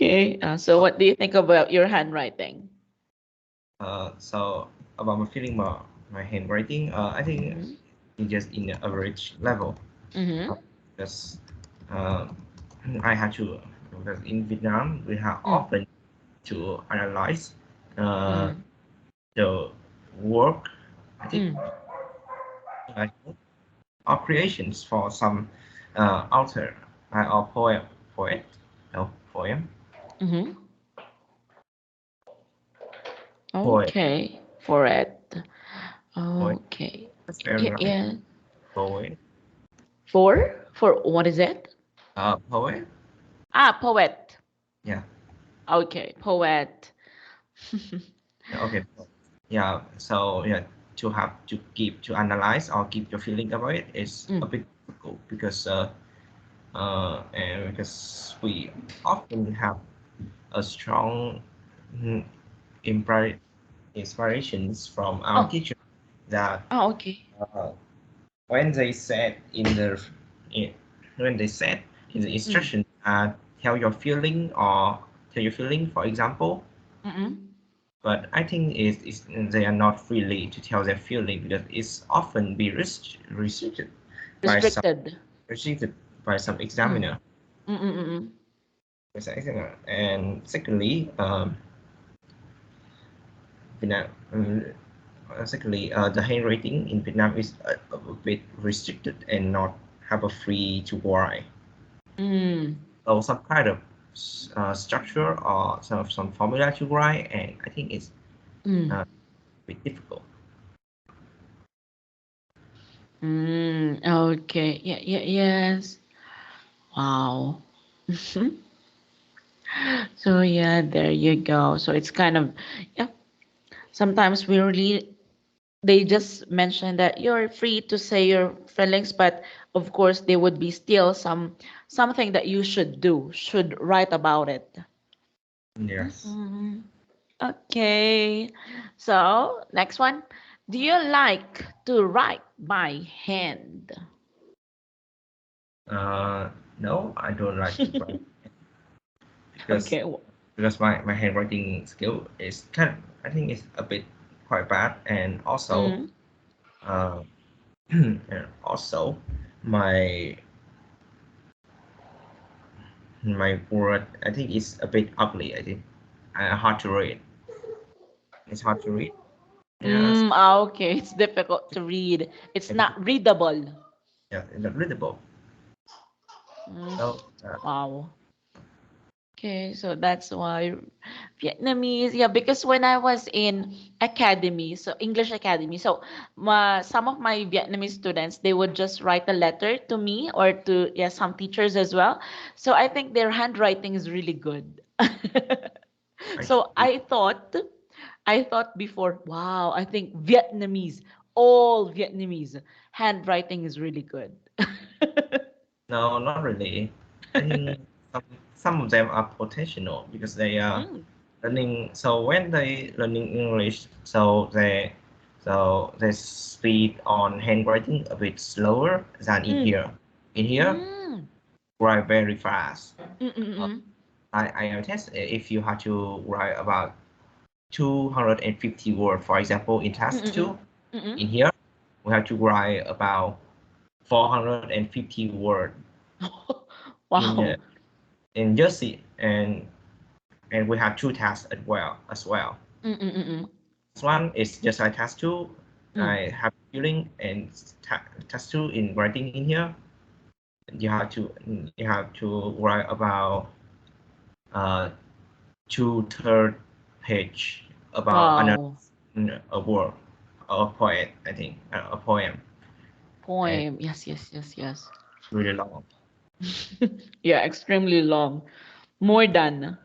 Okay. So what do you think about your handwriting? So about my feeling about my handwriting, I think Mm-hmm. it's just in the average level. Mm-hmm. Because uh, I had to, because in Vietnam we have Mm. often to analyze uh, Mm. the work, I think, Mm. like, or creations for some author or poet, no poem, Mm-hmm. poet, Okay. For it. poet. Okay. That's very Yeah. right. Yeah. Poet, For what is it? poet. Ah, poet. Yeah. Okay, poet. Okay. Yeah. So yeah, to have to keep to analyze or keep your feeling about it is a Mm. bit difficult because and because we often have a strong mm, inspirations from our Oh. teacher that Oh, okay. uh, when they said in, when they said in the Mm. instruction tell your feeling or tell your feeling for example, Mm-mm. but I think is they are not freely to tell their feeling because it's often be by some Restricted. restricted by some Mm. examiner. Mm-mm-mm. And secondly, Vietnam, secondly, the handwriting in Vietnam is a bit restricted and not have a free to write. Mm. So some kind of structure or some formula to write, and I think it's Mm. a bit difficult. Mm. Okay. Yeah. Yeah. Yes. Wow. So yeah, there you go. So it's kind of, yeah. Sometimes we really, they just mention that you're free to say your feelings, but of course there would be still something that you should do, should write about it. Yes. Mhm. Okay. So next one. Do you like to write by hand? No, I don't like to write because Okay. my handwriting skill is kind of, I think it's a bit quite bad, and also Mm. uh, and also my my word I think is a bit ugly. I think hard to read. It's hard to read. Yes, Okay. It's difficult to read. It's and not readable. yeah, it's not readable. Mm. So Wow. Okay, so that's why Vietnamese, yeah, because when I was in academy, so English academy, so some of my Vietnamese students, they would just write a letter to me or to, yeah, some teachers as well. So I think their handwriting is really good. So actually, I thought before, wow, I think Vietnamese, all Vietnamese handwriting is really good. no, not really. I think some of them are potential because they are Mm, learning. So when they learning English, so they speed on handwriting a bit slower than in mm, here. In here, mm, write very fast. mm, mm, Uh, mm. I test if you have to write about 250 words, for example, in task Mm-mm. two. Mm-mm. In here, we have to write about 450 words in Wow. Jersey, and we have two tasks as well. Mm-mm. This one is just like task two. Mm. I have feeling and task two in writing in here. You have to write about uh, two-third page about another Wow. a word, a poet, I think, a poem, and Poem. Yes, yes, yes, yes. really long. Yeah, extremely long. More than.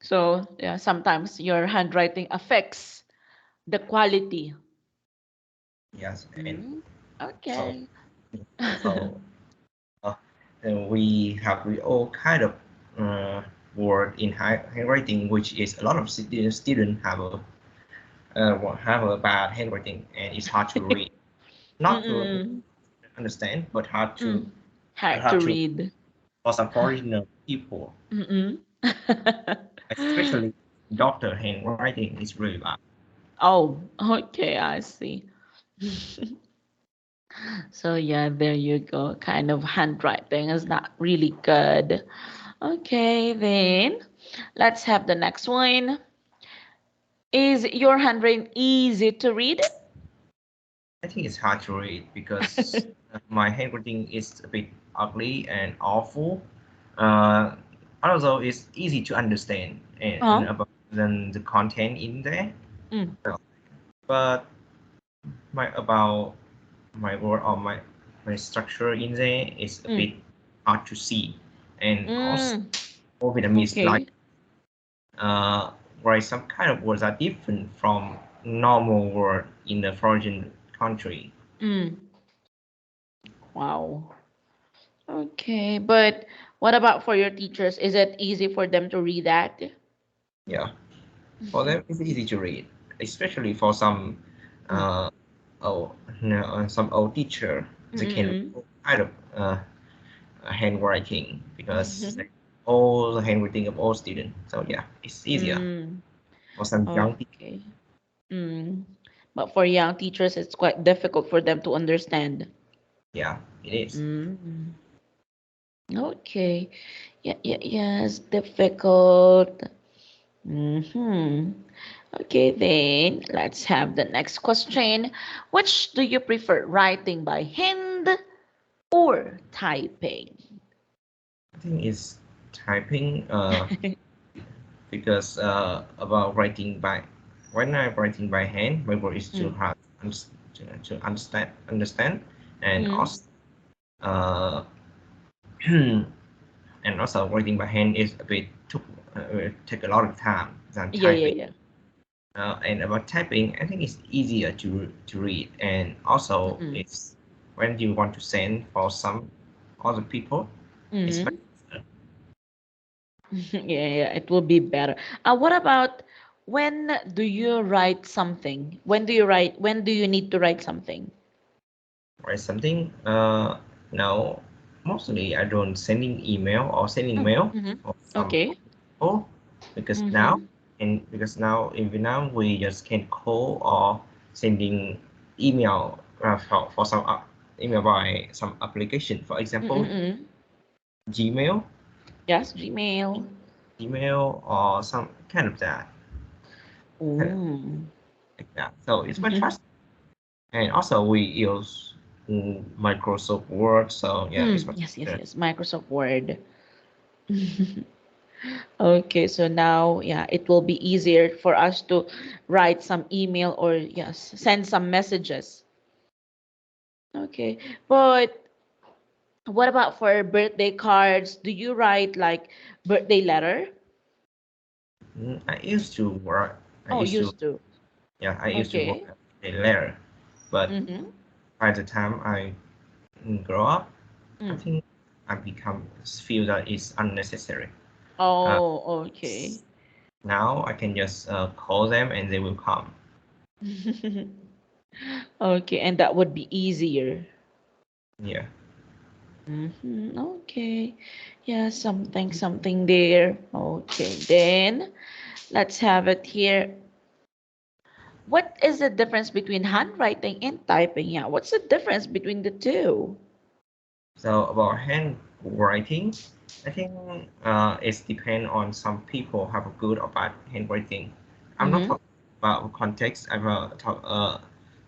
So, yeah, sometimes your handwriting affects the quality. Yes, and Mm. so Okay. so uh, and we all kind of uh, word in handwriting, which is a lot of students have a bad handwriting, and it's hard to read. Not to Mm-mm. understand, but hard to Mm. Hard to hard to read. for some foreigner people. Mm-mm. especially doctor handwriting is really bad. Oh, okay, I see. So yeah, there you go. Kind of handwriting is not really good. Okay, then let's have the next one. Is your handwriting easy to read? I think it's hard to read because my handwriting is a bit ugly and awful. Uh, Also, it's easy to understand and Oh, about than the content in there. mm, So, but my about my word or my structure in there is a bit mm, hard to see, and also mm. Vietnamese like Okay. uh, where some kind of words are different from normal word in the foreign country. Mm. Wow. Okay, but what about for your teachers? Is it easy for them to read that? Yeah, for them it's easy to read, especially for some Mm. uh, oh no, some old teacher. They can read Mm-mm. all kind of handwriting because all the handwriting of all students. So yeah, it's easier Mm. for some young teachers. Okay. Mm. But for young teachers, it's quite difficult for them to understand. Yeah, it is. Mm. Okay. Yeah, yeah, yes, difficult. Mm-hmm. Okay, then let's have the next question. Which do you prefer, writing by hand or typing? I think it's typing because about writing by when I'm writing by hand, my word is too Mm. hard to understand, and Mm. also uh, and also writing by hand is a bit took take a lot of time than Yeah, yeah, typing. yeah. And about typing, I think it's easier to read, and also Mm-mm. it's when you want to send for some other people, it's Mm-hmm. faster. Yeah, yeah, it will be better. What about when do you write something? When do you write? When do you need to write something? Write something. Now, mostly I don't sending email or sending mail Mm-hmm. for some Okay. people because now Mm-hmm. in Vietnam we just can call or sending email for some email by some application. For example, Mm-mm. Gmail, Yes, Gmail. email or some kind of Oh. like that. So it's much Mm-hmm. faster. And also we use Microsoft Word. So yeah, it's Mm, much yes, yes, faster. yes. Microsoft Word. Okay, so now, yeah, it will be easier for us to write some email or, yes, send some messages. Okay, but what about for birthday cards? Do you write like birthday letter? I used to work. I Oh, used to used to. yeah. I used to work Okay. at a later, but Mm-hmm. by the time I grow up, I Mm. think I become feel that it's unnecessary. Uh, Oh, okay. Now I can just call them and they will come. Okay, and that would be easier. Yeah. Mm-hmm. Okay. Yeah, something there. Okay, then let's have it here. What is the difference between handwriting and typing? Yeah, what's the difference between the two? So about handwriting, I think it's depend on some people have a good or bad handwriting. I'm not Mm-hmm. talking about context. I'm talk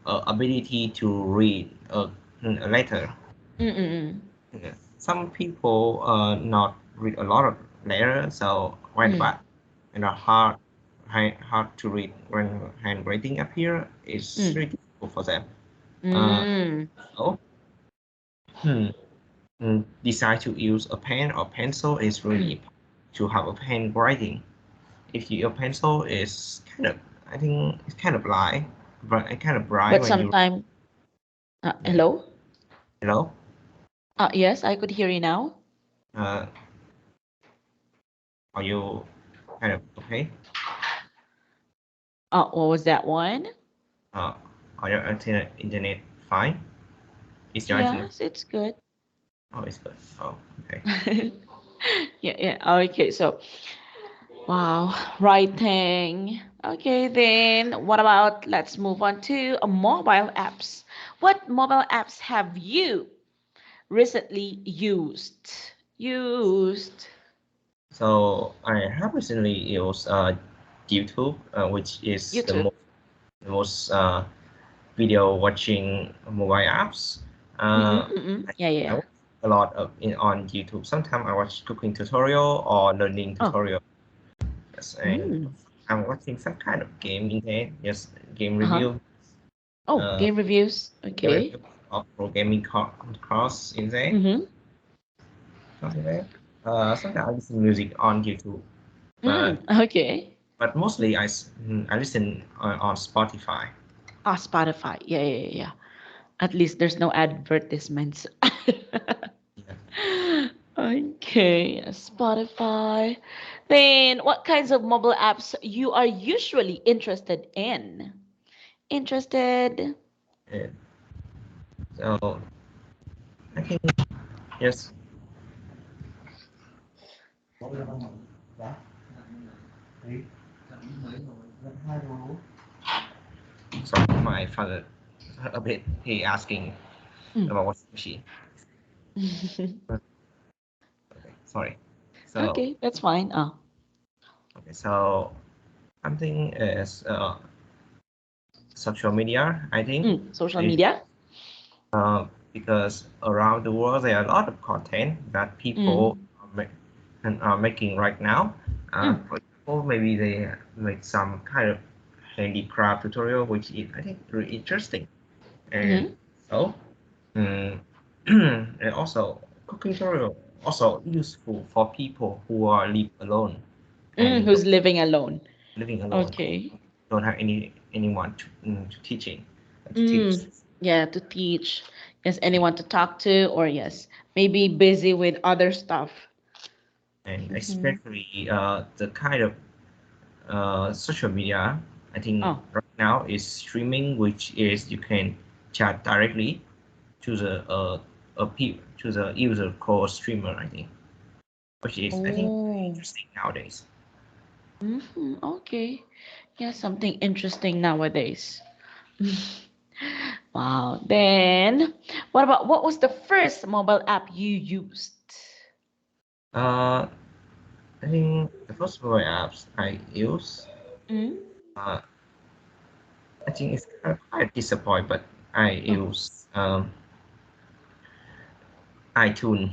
ability to read a letter. Mm-mm. Yeah. Some people not read a lot of letters, so when Mm. bad and are hard to read when handwriting appear is Mm. really difficult for them. Uh, Mm. so hmm, decide to use a pen or pencil is really Mm. important to have a handwriting. If your pencil is I think it's kind of light, but it kind of bright But when you, sometime, yeah. hello? Hello, Yes, I could hear you now. uh, are you kind of okay? What was that one? Uh, are your internet fine? Is your internet? Yes, it's good. Oh, it's good. Oh, okay. Yeah, yeah. Okay, so wow, writing. Okay, then what about let's move on to mobile apps. What mobile apps have you recently used? Used. So I have recently used YouTube, which is YouTube. the most video watching mobile apps. Mm-mm, mm-mm. Yeah, yeah, I yeah. watch a lot on YouTube. Sometimes I watch cooking tutorial or learning Oh. tutorial. Yes, and Mm. I'm watching some kind of game in there. Yes, game Uh-huh. review. Oh, Uh, game reviews. game Okay. review of programming course in there. Mm-hmm. Something like that. Sometimes I listen music on YouTube, but Mm. Okay. mostly I listen on Spotify. Ah, Spotify. Yeah, yeah, yeah, yeah. At least there's no advertisements. Yeah. Okay, Spotify. Then what kinds of mobile apps you are usually interested in? Interested? And so I think yes. Sorry, my father a bit. He asking Mm. about what's machine. Okay, sorry. So Okay, that's fine. Oh. okay, so something is social media. I think Mm. Social is media? because around the world there are a lot of content that people Mm. are making right now. Mm. For example, maybe they make some kind of handicraft tutorial, which is I think really interesting. And Mm-hmm. so, um, and also cooking tutorial also useful for people who are live alone Mm. and Who's living alone? living alone, Okay. don't have anyone to teaching to teach. Mm. Yeah, to teach. Yes, anyone to talk to, or yes, maybe busy with other stuff. And Mm-hmm. especially the kind of social media I think Oh. right now is streaming, which is you can chat directly to to the user called streamer, I think, which is I think very Oh. interesting nowadays. Mm-hmm. Okay. Yeah, something interesting nowadays. Wow. Then, what was the first mobile app you used? uh I think the first mobile apps I use, Mm? uh I think it's kind of quite disappointing, but I Oh, use iTunes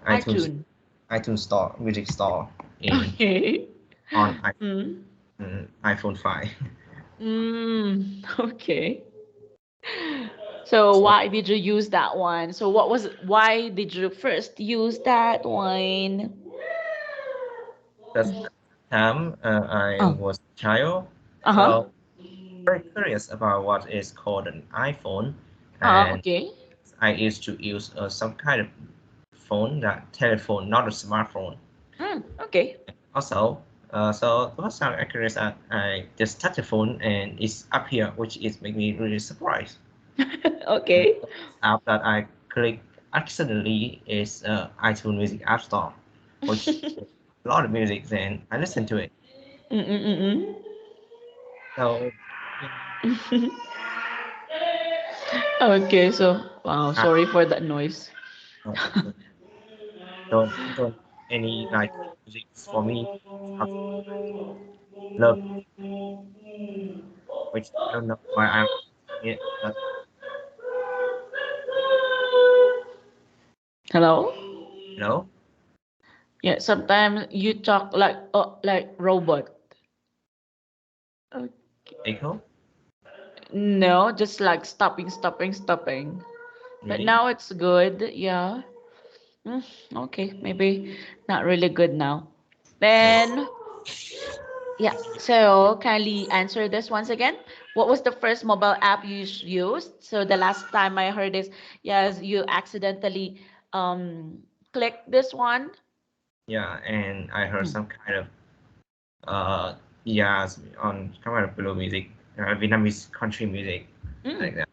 iTunes iTunes. iTunes store, music store in Okay. on Mm. iPhone 5. Mm. Okay. So So why did you use that one? So why did you first use that one? that's the time I Oh. was a child, Uh-huh. so very curious about what is called an iPhone, and Okay. I used to use some kind of phone, that telephone, not a smartphone. Mm. Okay. Also, so the first time I curious that I just touch the phone and it's up here, which is make me really surprised. And Okay. the first app that I click accidentally is iTunes Music App Store, which a lot of music. Then I listen to it. Mm-mm-mm-mm. So yeah, Okay, so wow, I sorry for that noise. don't don't any like music for me. Something I love, which I don't know why I'm it, but Hello? you know, Yeah, sometimes you talk like robot. Uh, echo No, just like stopping. But really. now it's good. Yeah. Mm, okay, maybe not really good now. So Then, yeah. So kindly answer this once again. What was the first mobile app you used? So the last time I heard is yes, you accidentally clicked this one. yeah, and I heard Mm. some kind of uh jazz on kind of below music, Vietnamese country music like Mm. that.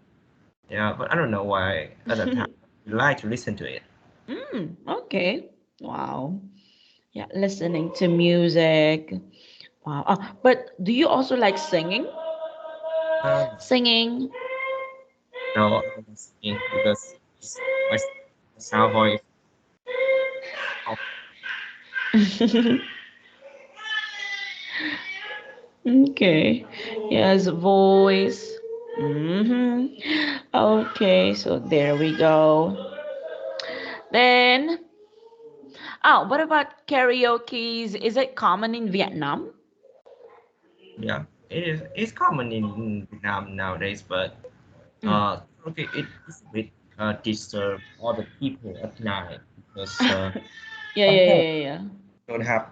Yeah, but I don't know why at that time I like to listen to it. Okay. Wow. Yeah, listening to music. Wow. But do you also like singing? Um, Singing. no, I don't sing because my sound voice. Oh, Okay. Yes, voice. Okay, so there we go. Then, what about karaoke? Is it common in Vietnam? yeah, it's common in Vietnam nowadays, but Mm. okay, it is a bit disturb other people at night because Yeah, yeah, sometimes yeah, yeah. don't have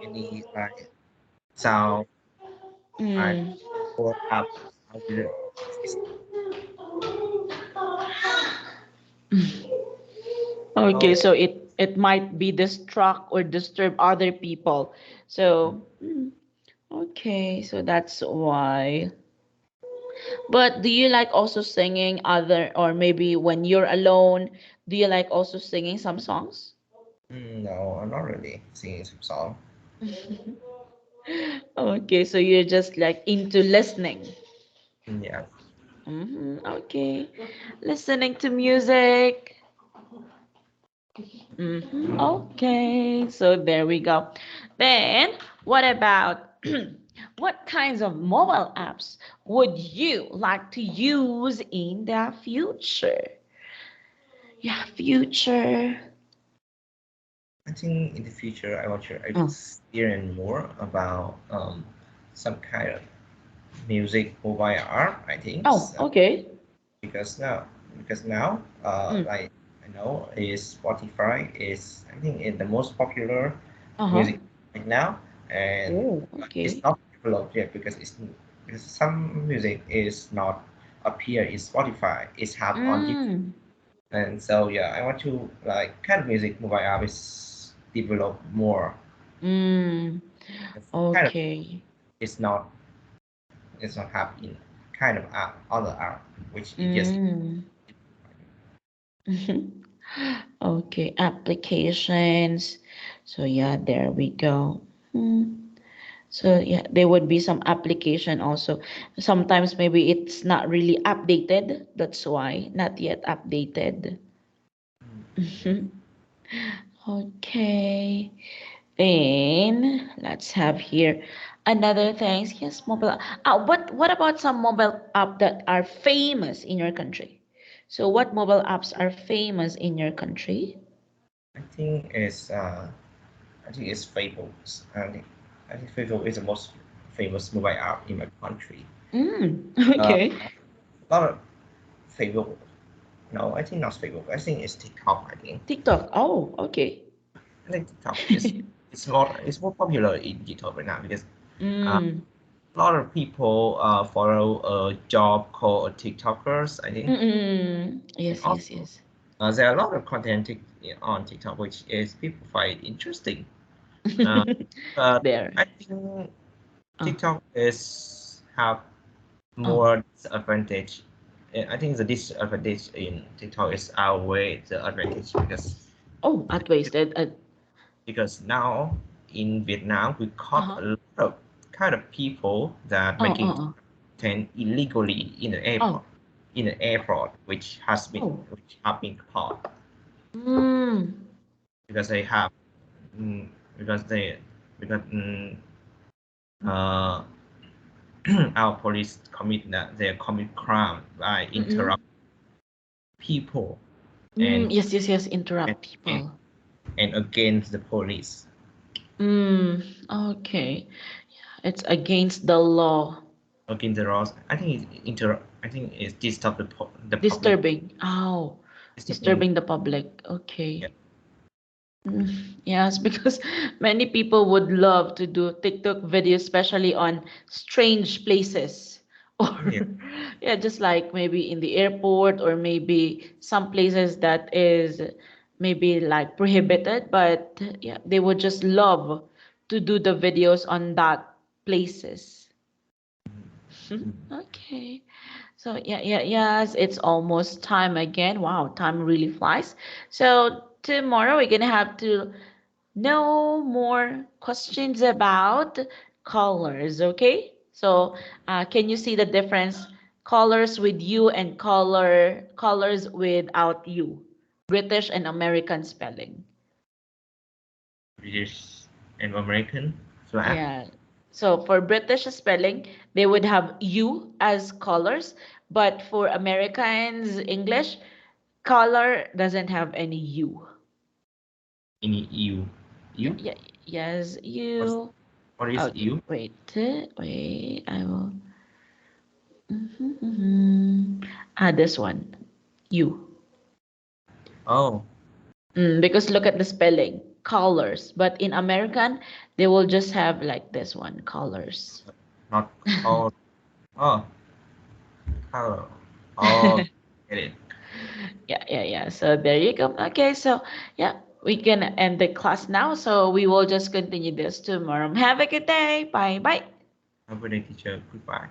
any like sound like Mm. or have sound with it. Okay, So so it might be distract or disturb other people. So, okay, so that's why. But do you like also singing other, or maybe when you're alone, do you like also singing some songs? no, I'm not really singing some song. Okay, so you're just like into listening. Yeah. Okay, listening to music. Okay, so there we go. Then, what about what kinds of mobile apps would you like to use in the future? Yeah, future. I think in the future I want to Oh, experience more about some kind of music mobile app. I think oh, so. okay. because now because now Mm. like I know is Spotify is I think is the most popular Uh-huh. music right now, and Oh, it's okay. not developed yet because some music is not appear in Spotify. It's have on YouTube, Mm. and so yeah, I want to like kind of music mobile app is develop more. Mm. It's kind of Okay. it's not it's not have in kind of app other app which it just Mm. Okay, applications. So yeah, there we go. So yeah, there would be some application also. Sometimes maybe it's not really updated. That's why not yet updated. yes. Okay. Then let's have here another things. Yes, mobile. What about some mobile app that are famous in your country? So what mobile apps are famous in your country? I think it's I think it's Facebook. I think Facebook is the most famous mobile app in my country. Okay. A lot of Facebook. No, I think not Facebook. I think it's TikTok. TikTok. Oh, okay. I think TikTok is it's more popular in TikTok right now because uh, Mm. a lot of people follow a job called TikTokers. I think, Mm-mm. and Yes, yes, also yes. there are a lot of content on TikTok which is people find interesting. Uh, but There. I think Oh. TikTok is have Oh. more disadvantage. I think the disadvantage in TikTok is outweigh the advantage Oh, at wasted. because now in Vietnam we caught Uh-huh. a lot of kind of people that Oh, making oh, content illegally oh. in the airport Oh. which have been caught Mm. because they have mm, because they because uh, our police commit that they commit crime by Mm-mm. interrupt people and Yes, yes, yes. and, Interrupt and people. and against the police Okay. It's against the law. against the laws. I think it's disturb the public. Disturbing. Oh, Disturbing. disturbing the public. Okay. Yeah, Yes, because many people would love to do TikTok videos, especially on strange places. Or, yeah, yeah, just like maybe in the airport, or maybe some places that is maybe like prohibited, but yeah, they would just love to do the videos on that places. Okay. So yeah, yeah, yes, it's almost time again. Wow, time really flies. So tomorrow we're gonna have to No more questions about colors, okay? So, can you see the difference? Colors with you and colors without you. British and American spelling. British and American flag. Yeah. So for British spelling, they would have you as colors, but for Americans English, color doesn't have any you. In EU. Yeah, EU? yeah, yes, What's you. what is Okay, EU? wait, wait, I will. Mhm. This one, you. Oh, Because look at the spelling, colors. But in American, they will just have like this one, colors. not called. Oh, color. Oh, get it. Yeah, yeah, yeah. So there you go. Okay, so yeah, we can end the class now. So we will just continue this tomorrow. Have a good day. Bye bye. Have a good day, teacher. Goodbye.